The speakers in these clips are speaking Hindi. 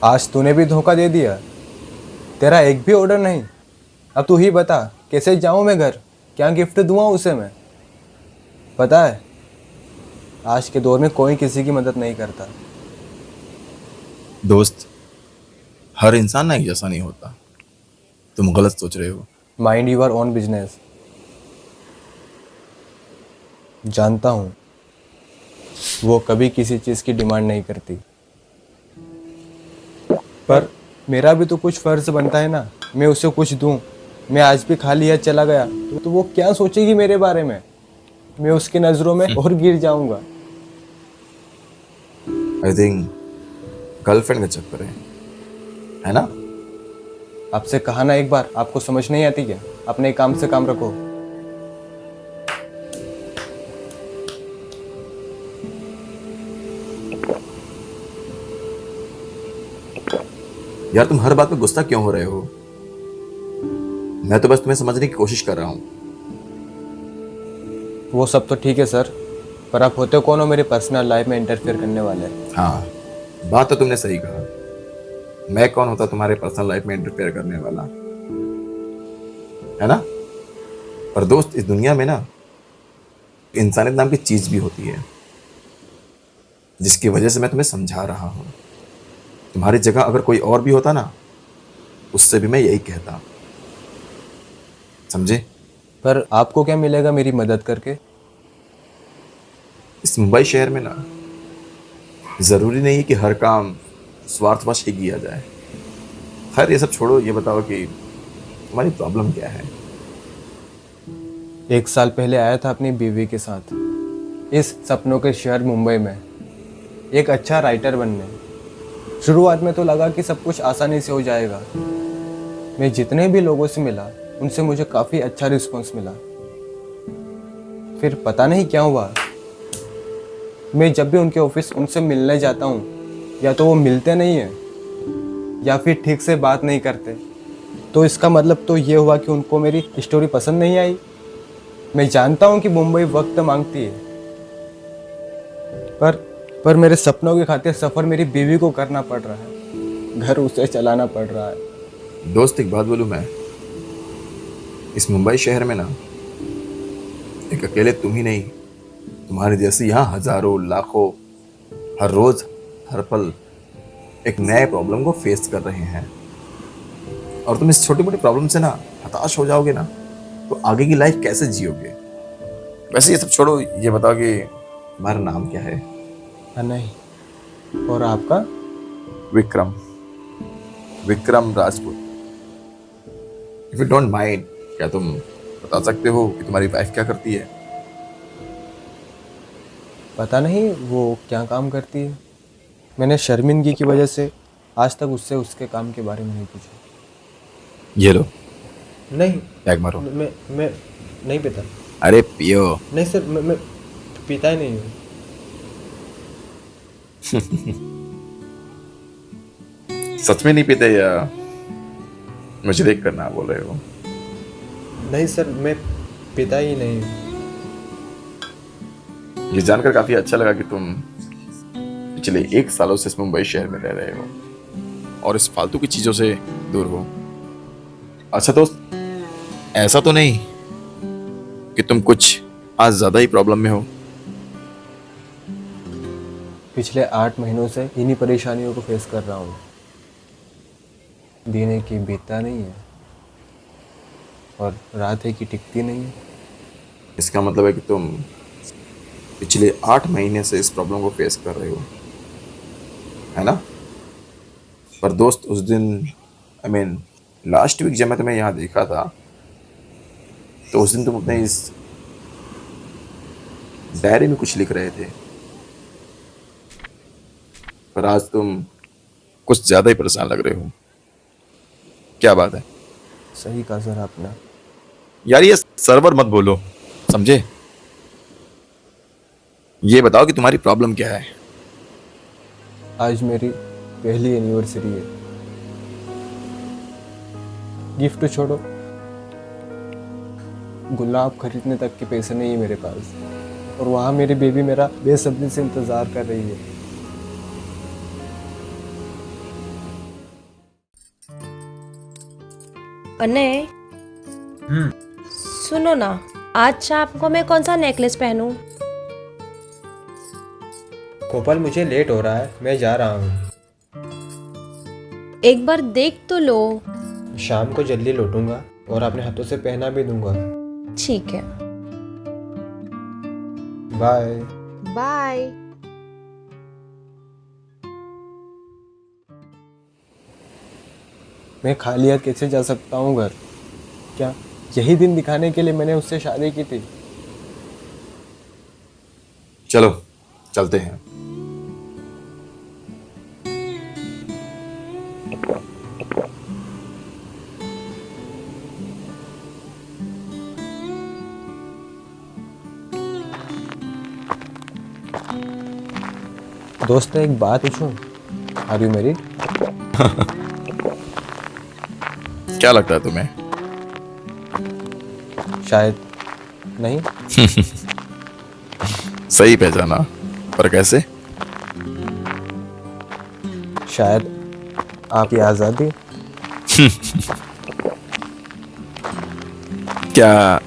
आज तूने भी धोखा दे दिया। तेरा एक भी ऑर्डर नहीं। अब तू ही बता, कैसे जाऊं मैं घर? क्या गिफ्ट दूंगा उसे मैं? पता है, आज के दौर में कोई किसी की मदद नहीं करता। दोस्त, हर इंसान ना एक जैसा नहीं होता। तुम गलत सोच रहे हो। Mind your own business. जानता हूँ, वो कभी किसी चीज़ की डिमांड नहीं करती, पर मेरा भी तो कुछ फर्ज बनता है ना। मैं उसे कुछ दूं। मैं आज भी खाली हाथ चला गया तो वो क्या सोचेगी मेरे बारे में? मैं उसकी नज़रों में और गिर जाऊंगा। आई थिंक गर्लफ्रेंड का चक्कर है ना? आपसे कहा ना एक बार, आपको समझ नहीं आती क्या? अपने काम से काम रखो। यार, तुम हर बात पे गुस्सा क्यों हो रहे हो? मैं तो बस तुम्हें समझने की कोशिश कर रहा हूँ। वो सब तो ठीक है सर, पर आप होते कौन हो मेरी पर्सनल लाइफ में इंटरफेयर करने वाले? हाँ, बात तो तुमने सही कहा। मैं कौन होता तुम्हारे पर्सनल लाइफ में इंटरफेयर करने वाला, है ना? पर दोस्त, इस दुनिया में ना इंसानियत नाम की चीज भी होती है, जिसकी वजह से मैं तुम्हें समझा रहा हूँ। तुम्हारी जगह अगर कोई और भी होता ना, उससे भी मैं यही कहता। समझे? पर आपको क्या मिलेगा मेरी मदद करके? इस मुंबई शहर में ना जरूरी नहीं है कि हर काम स्वार्थवश ही किया जाए। खैर, ये सब छोड़ो, ये बताओ कि तुम्हारी प्रॉब्लम क्या है? 1 साल पहले आया था अपनी बीवी के साथ इस सपनों के शहर मुंबई में, एक अच्छा राइटर बनने। शुरुआत में तो लगा कि सब कुछ आसानी से हो जाएगा। मैं जितने भी लोगों से मिला, उनसे मुझे काफ़ी अच्छा रिस्पॉन्स मिला। फिर पता नहीं क्या हुआ, मैं जब भी उनके ऑफिस उनसे मिलने जाता हूँ, या तो वो मिलते नहीं हैं या फिर ठीक से बात नहीं करते। तो इसका मतलब तो ये हुआ कि उनको मेरी स्टोरी पसंद नहीं आई। मैं जानता हूँ कि मुंबई वक्त मांगती है, पर मेरे सपनों की खातिर सफ़र मेरी बीवी को करना पड़ रहा है, घर उसे चलाना पड़ रहा है। दोस्त, एक बात बोलूं मैं, इस मुंबई शहर में ना एक अकेले तुम ही नहीं, तुम्हारे जैसे यहाँ हजारों लाखों हर रोज हर पल एक नए प्रॉब्लम को फेस कर रहे हैं। और तुम इस छोटी मोटी प्रॉब्लम से ना हताश हो जाओगे ना, तो आगे की लाइफ कैसे जियोगे? वैसे ये सब छोड़ो, ये बताओ कि तुम्हारा नाम क्या है? नहीं, और आपका? Vikram. Vikram Rajput. If you don't mind, क्या तुम बता सकते हो कि तुम्हारी वाइफ क्या करती है? पता नहीं वो क्या काम करती है। मैंने शर्मिंदगी की वजह से आज तक उससे उसके काम के बारे में नहीं पूछा। ये लो, नहीं, बैग मारो। मैं नहीं पीता। अरे पियो। नहीं सर, मैं पीता ही नहीं हूँ। सच में नहीं पीते या मुझे देख कर ना बोल रहे हो? नहीं सर, मैं पीता ही नहीं हूँ। ये जानकर काफी अच्छा लगा कि तुम पिछले 1 सालों से इस मुंबई शहर में रह रहे हो और इस फालतू की चीजों से दूर हो। अच्छा दोस्त, ऐसा तो नहीं कि तुम कुछ आज ज्यादा ही प्रॉब्लम में हो? पिछले 8 महीनों से इन्हीं परेशानियों को फेस कर रहा हूँ। दिन है कि बीतता नहीं है और रात है कि टिकती नहीं है। इसका मतलब है कि तुम पिछले 8 महीने से इस प्रॉब्लम को फेस कर रहे हो, है ना? पर दोस्त, उस दिन, आई मीन लास्ट वीक जब मैं तुम्हें यहाँ देखा था, तो उस दिन तुम अपने इस डायरी में कुछ लिख रहे थे, पर आज तुम कुछ ज्यादा ही परेशान लग रहे हो। क्या बात है? सही कहा सर आपने। यार ये सर्वर मत बोलो, समझे? ये बताओ कि तुम्हारी प्रॉब्लम क्या है। आज मेरी पहली एनिवर्सरी है। गिफ्ट छोड़ो, गुलाब खरीदने तक के पैसे नहीं है मेरे पास, और वहाँ मेरी बेबी मेरा बेसब्री से इंतज़ार कर रही है। अनय, सुनो ना, आज शाम को मैं कौन सा नेकलेस पहनूं? गोपाल मुझे लेट हो रहा है, मैं जा रहा हूँ। एक बार देख तो लो। शाम को जल्दी लौटूंगा और अपने हाथों से पहना भी दूंगा। ठीक है, बाय। बाय। मैं खाली हाथ कैसे जा सकता हूँ घर? क्या यही दिन दिखाने के लिए मैंने उससे शादी की थी? चलो चलते हैं। दोस्त एक बात पूछूं? Are you married? क्या लगता है तुम्हें? शायद नहीं। सही पहचाना, पर कैसे? शायद आपकी आज़ादी। क्या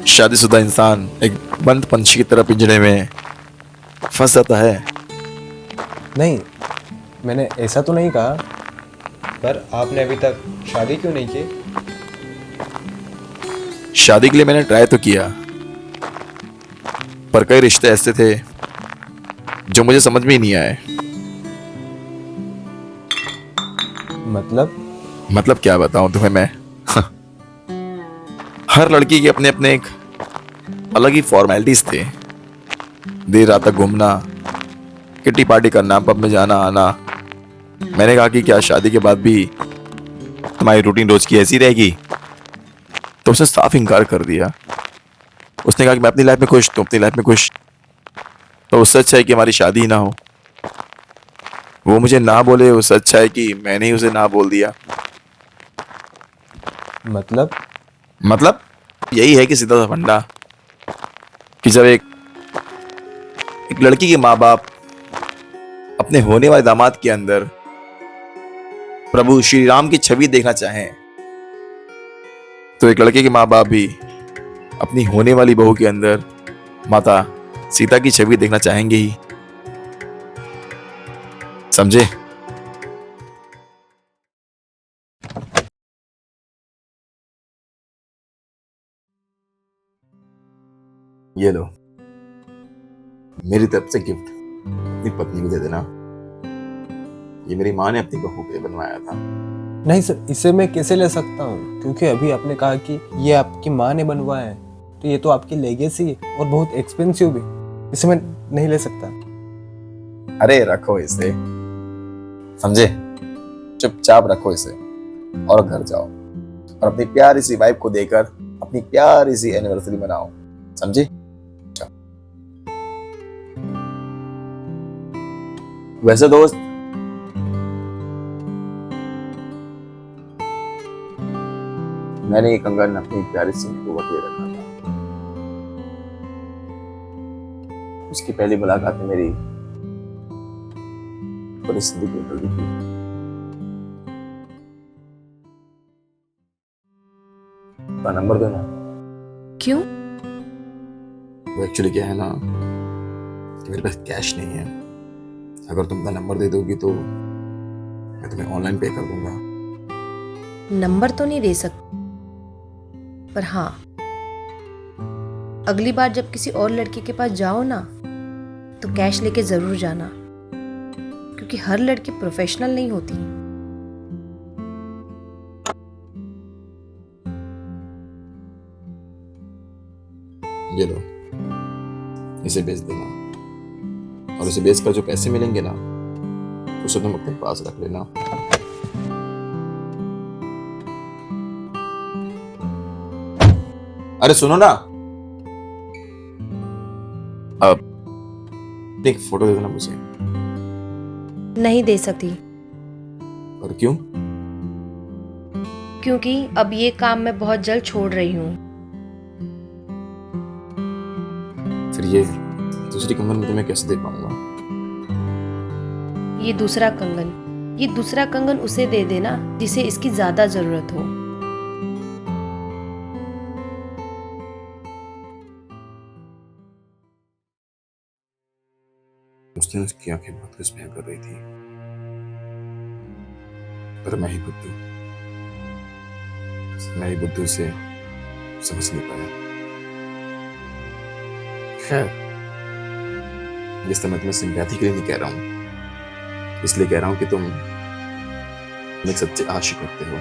शादीशुदा इंसान एक बंद पंछी की तरह पिंजरे में फंस जाता है? नहीं, मैंने ऐसा तो नहीं कहा, पर आपने अभी तक शादी क्यों नहीं की? शादी के लिए मैंने ट्राई तो किया, पर कई रिश्ते ऐसे थे जो मुझे समझ में ही नहीं आए। मतलब क्या बताऊं तुम्हें मैं? हर लड़की के अपने अपने एक अलग ही फॉर्मेलिटीज थे। देर रात तक घूमना, किट्टी पार्टी करना, पब में जाना आना। मैंने कहा कि क्या शादी के बाद भी तुम्हारी रूटीन रोज की ऐसी रहेगी? तो उसने साफ इनकार कर दिया। उसने कहा कि मैं अपनी लाइफ में खुश, तुम अपनी लाइफ में खुश, तो उससे अच्छा है कि हमारी शादी ही ना हो। वो मुझे ना बोले, उससे अच्छा है कि मैंने ही उसे ना बोल दिया। मतलब यही है कि सीधा सा फंडा, कि जब एक लड़की के माँ बाप अपने होने वाले दामाद के अंदर प्रभु श्री राम की छवि देखना चाहें, तो एक लड़के के माँ बाप भी अपनी होने वाली बहू के अंदर माता सीता की छवि देखना चाहेंगे ही। समझे? ये लो, मेरी तरफ से गिफ्ट। अपनी पत्नी को दे देना। ये मेरी माँ ने अपनी बहू के लिए बनवाया था। नहीं सर, इसे मैं कैसे ले सकता हूँ? क्योंकि अभी आपने कहा कि ये आपकी माँ ने बनवाया है, तो ये तो आपकी लेगेसी है और बहुत एक्सपेंसिव भी। इसे मैं नहीं ले सकता। अरे रखो इसे, समझे? चुपचाप रखो इसे और घर जाओ और अपनी प्यारी सी वाइफ को देकर अपनी प्यारी सी एनिवर्सरी मनाओ। समझी? वैसे दोस्त, मैंने ये कंगन अपनी प्यारी सी को के रखा था। उसकी पहली मुलाकात में मेरी पूरी जिंदगी बदल दी थी। का नंबर दो ना। क्यों? वो एक्चुअली क्या है ना, कि मेरे पास कैश नहीं है। अगर तुम अपना नंबर दे दोगी तो मैं तुम्हें ऑनलाइन पे कर दूंगा। नंबर तो नहीं दे सकती, पर हाँ, अगली बार जब किसी और लड़की के पास जाओ ना, तो कैश लेके जरूर जाना, क्योंकि हर लड़की प्रोफेशनल नहीं होती। ये लो, इसे बेच देना, और इसे बेचकर जो पैसे मिलेंगे ना उसे तुम अपने पास रख लेना। अरे सुनो ना, अब एक फोटो दे देना मुझे। नहीं दे सकती, और क्यों? क्योंकि अब ये काम मैं बहुत जल्द छोड़ रही हूँ। फिर ये दूसरी कंगन में तुम्हें कैसे दे पाऊंगा? ये दूसरा कंगन उसे दे देना जिसे इसकी ज्यादा जरूरत हो। उस दिन उसकी आंखें बहुत कुछ बयां कर रही थी, पर मैं ही बुद्धू से समझ नहीं पाया। खैर, ये सब मैं तुम्हें सिंपैथी के लिए नहीं कह रहा हूं, इसलिए कह रहा हूं कि तुम एक सच्चे आशिक होते हो,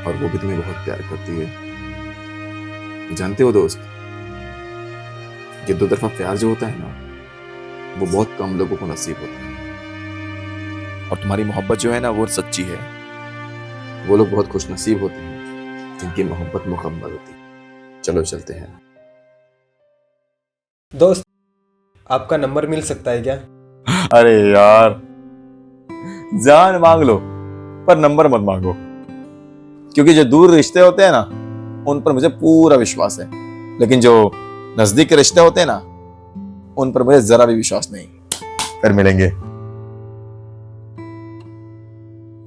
और वो भी तुम्हें बहुत प्यार करती है। जानते हो दोस्त, ये दो तरफा प्यार जो होता है ना, वो बहुत कम लोगों को नसीब होता है, और तुम्हारी मोहब्बत जो है ना वो सच्ची है। वो लोग बहुत खुश नसीब होते हैं जिनकी मोहब्बत मुकम्मल होती है। चलो चलते हैं। दोस्त, आपका नंबर मिल सकता है क्या? अरे यार, जान मांग लो पर नंबर मत मांगो, क्योंकि जो दूर रिश्ते होते हैं ना उन पर मुझे पूरा विश्वास है, लेकिन जो नजदीक के रिश्ते होते हैं ना उन पर मुझे जरा भी विश्वास नहीं। फिर मिलेंगे।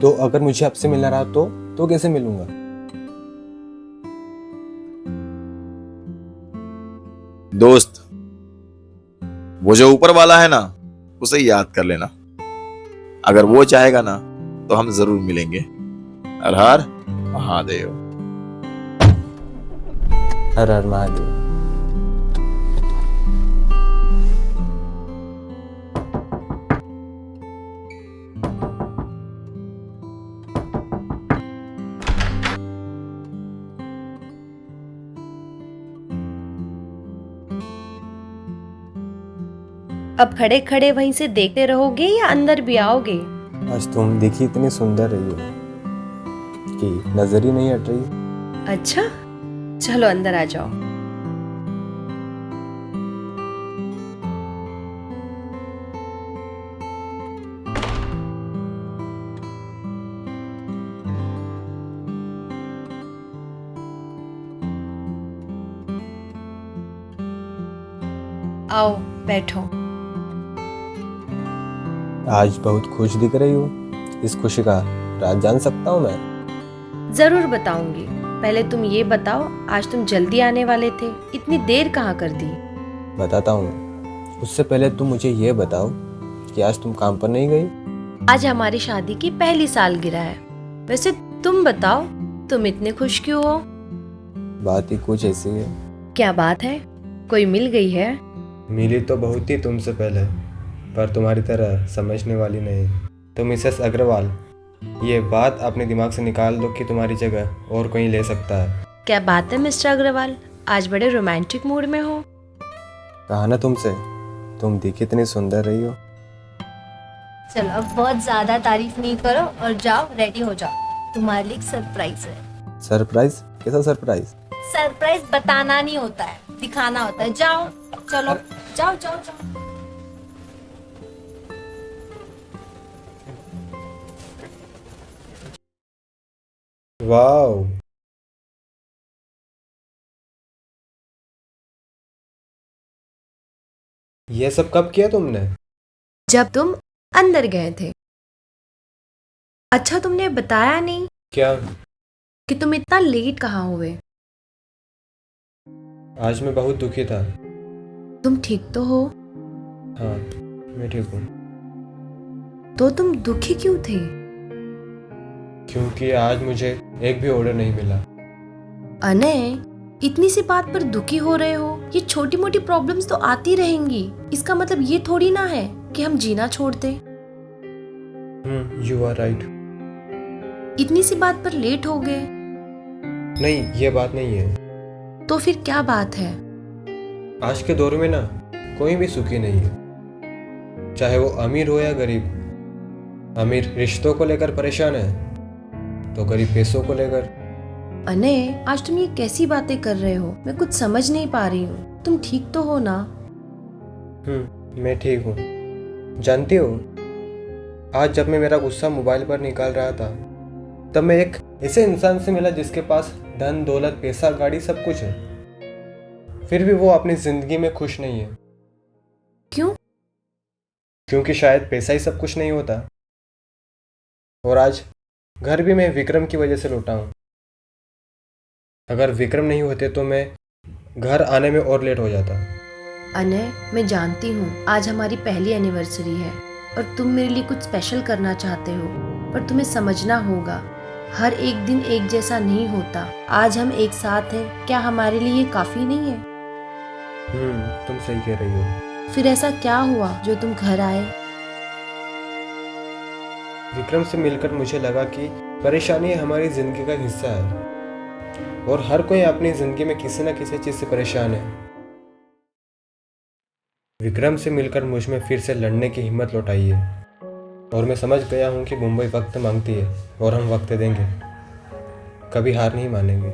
तो अगर मुझे आपसे मिलना रहा तो कैसे मिलूंगा? दोस्त, वो जो ऊपर वाला है ना उसे याद कर लेना, अगर वो चाहेगा ना तो हम जरूर मिलेंगे। हर हर महादेव। हर हर महादेव। अब खड़े खड़े वहीं से देखते रहोगे या अंदर भी आओगे? आज तुम दिखी इतनी सुंदर रही हो कि नजर ही नहीं हट रही। अच्छा, चलो अंदर आ जाओ। आओ बैठो। आज बहुत खुश दिख रही हो, इस खुशी का राज जान सकता हूँ मैं? जरूर बताऊंगी। पहले तुम ये बताओ, आज तुम जल्दी आने वाले थे, इतनी देर कहाँ कर दी? बताता हूँ। उससे पहले तुम मुझे ये बताओ कि आज तुम काम पर नहीं गई? आज हमारी शादी की पहली सालगिरह है। वैसे तुम बताओ, तुम इतने खुश क्यों हो? बात ही कुछ ऐसी है। क्या बात है? कोई मिल गई है? मिली तो बहुत ही तुमसे पहले, पर तुम्हारी तरह समझने वाली नहीं। तो मिसेस अग्रवाल, ये बात अपने दिमाग से निकाल दो कि तुम्हारी जगह और कोई ले सकता है। क्या बात है मिस्टर अग्रवाल, आज बड़े रोमांटिक मूड में हो? कहा ना तुमसे, तुम दिखी इतनी सुंदर रही हो। चलो अब बहुत ज्यादा तारीफ नहीं करो और जाओ रेडी हो जाओ, तुम्हारे लिए एक सरप्राइज है। सरप्राइज? कैसा सरप्राइज? सरप्राइज बताना नहीं होता है, दिखाना होता है। जाओ चलो, जाओ जाओ जाओ। वाओ, ये सब कब किया तुमने? जब तुम अंदर गए थे। अच्छा, तुमने बताया नहीं क्या? कि तुम इतना लेट कहाँ हुए? आज मैं बहुत दुखी था। तुम ठीक तो हो? हाँ, मैं ठीक हूँ। तो तुम दुखी क्यों थे? क्योंकि आज मुझे एक भी ऑर्डर नहीं मिला। अनय, इतनी सी बात पर दुखी हो रहे हो? ये छोटी मोटी प्रॉब्लम्स तो आती रहेंगी, इसका मतलब ये थोड़ी ना है कि हम जीना छोड़ दें। You are right. इतनी सी बात पर लेट हो गए? नहीं, ये बात नहीं है। तो फिर क्या बात है? आज के दौर में ना कोई भी सुखी नहीं है, चाहे वो अमीर हो या गरीब। अमीर रिश्तों को लेकर परेशान है तो गरीब पैसों को लेकर। अनय, आज तुम ये कैसी बातें कर रहे हो? मैं कुछ समझ नहीं पा रही हूँ। तुम ठीक तो हो ना? मैं ठीक हूँ। जानती हो, आज जब मैं मेरा गुस्सा मोबाइल पर निकाल रहा था तब मैं एक ऐसे इंसान से मिला जिसके पास धन दौलत पैसा गाड़ी सब कुछ है, फिर भी वो अपनी जिंदगी में खुश नहीं है। क्यों? क्योंकि शायद पैसा ही सब कुछ नहीं होता। और आज घर भी मैं विक्रम की वजह से लौटा हूँ। अगर विक्रम नहीं होते तो मैं घर आने में और लेट हो जाता। अनय, मैं जानती हूँ आज हमारी पहली एनिवर्सरी है और तुम मेरे लिए कुछ स्पेशल करना चाहते हो, पर तुम्हें समझना होगा हर एक दिन एक जैसा नहीं होता। आज हम एक साथ हैं, क्या हमारे लिए ये काफी नहीं है? तुम सही कह रही हो। फिर ऐसा क्या हुआ जो तुम घर आए? विक्रम से मिलकर मुझे लगा कि परेशानी हमारी जिंदगी का हिस्सा है और हर कोई अपनी जिंदगी में किसी न किसी चीज से परेशान है। विक्रम से मिलकर मुझ में फिर से लड़ने की हिम्मत लौटाई है और मैं समझ गया हूँ कि मुंबई वक्त मांगती है और हम वक्त देंगे, कभी हार नहीं मानेंगे।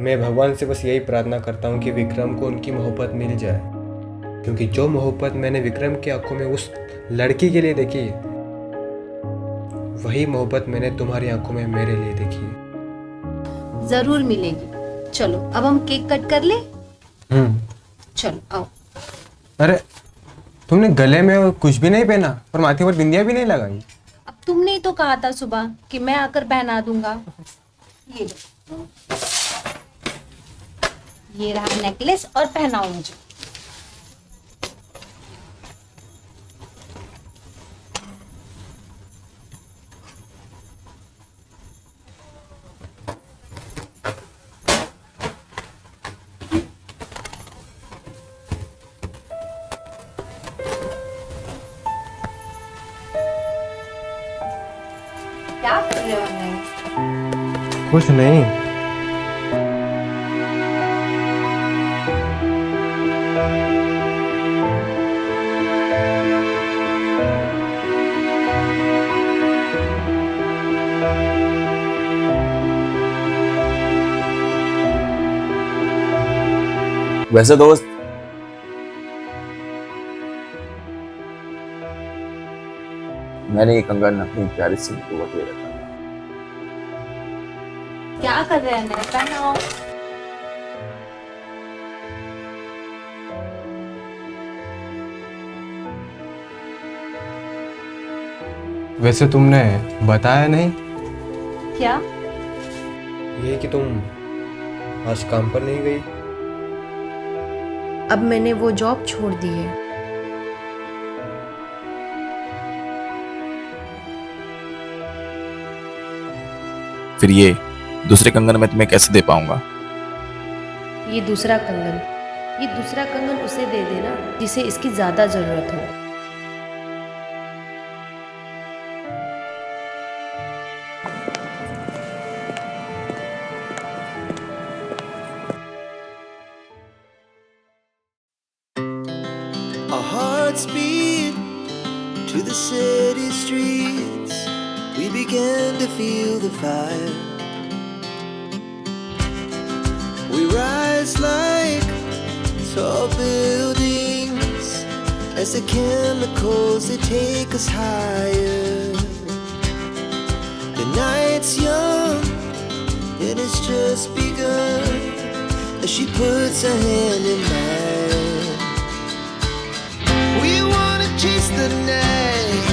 मैं भगवान से बस यही प्रार्थना करता हूँ कि विक्रम को उनकी मोहब्बत मिल जाए, क्योंकि जो मोहब्बत मैंने विक्रम की आंखों में उस लड़की के लिए देखी है, वही मोहब्बत मैंने तुम्हारी आंखों में मेरे लिए देखी है। जरूर मिलेगी। चलो अब हम केक कट कर ले। चलो आओ। अरे, तुमने गले में कुछ भी नहीं पहना और माथे पर बिंदिया भी नहीं लगाई। अब तुमने ही तो कहा था सुबह कि मैं आकर पहना दूंगा। ये लो, ये रहा नेकलेस और पहनाओ मुझे। क्या कर रहे हो अनय? कुछ नहीं। वैसे दोस्त, मैंने ये कंगन अपनी प्यारी सी को दे रखा। क्या कर रहे हैं अनय? पहनाओ। वैसे तुमने बताया नहीं क्या? ये कि तुम आज काम पर नहीं गई। अब मैंने वो जॉब छोड़ दी है। फिर ये दूसरे कंगन मैं तुम्हें कैसे दे पाऊंगा? ये दूसरा कंगन उसे दे देना जिसे इसकी ज्यादा जरूरत हो। Our hearts beat to the city streets. We began to feel the fire. We rise like tall buildings as the chemicals they take us higher. The night's young and it's just begun as she puts her hand in mine. We wanna chase the night,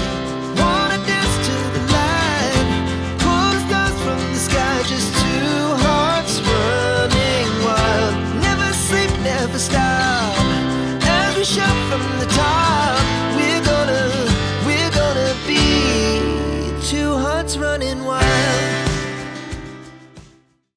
wanna dance to the light, pull the stars from the sky, just two hearts running wild. Never sleep, never stop, as we shout from the top. We're gonna be two hearts running wild.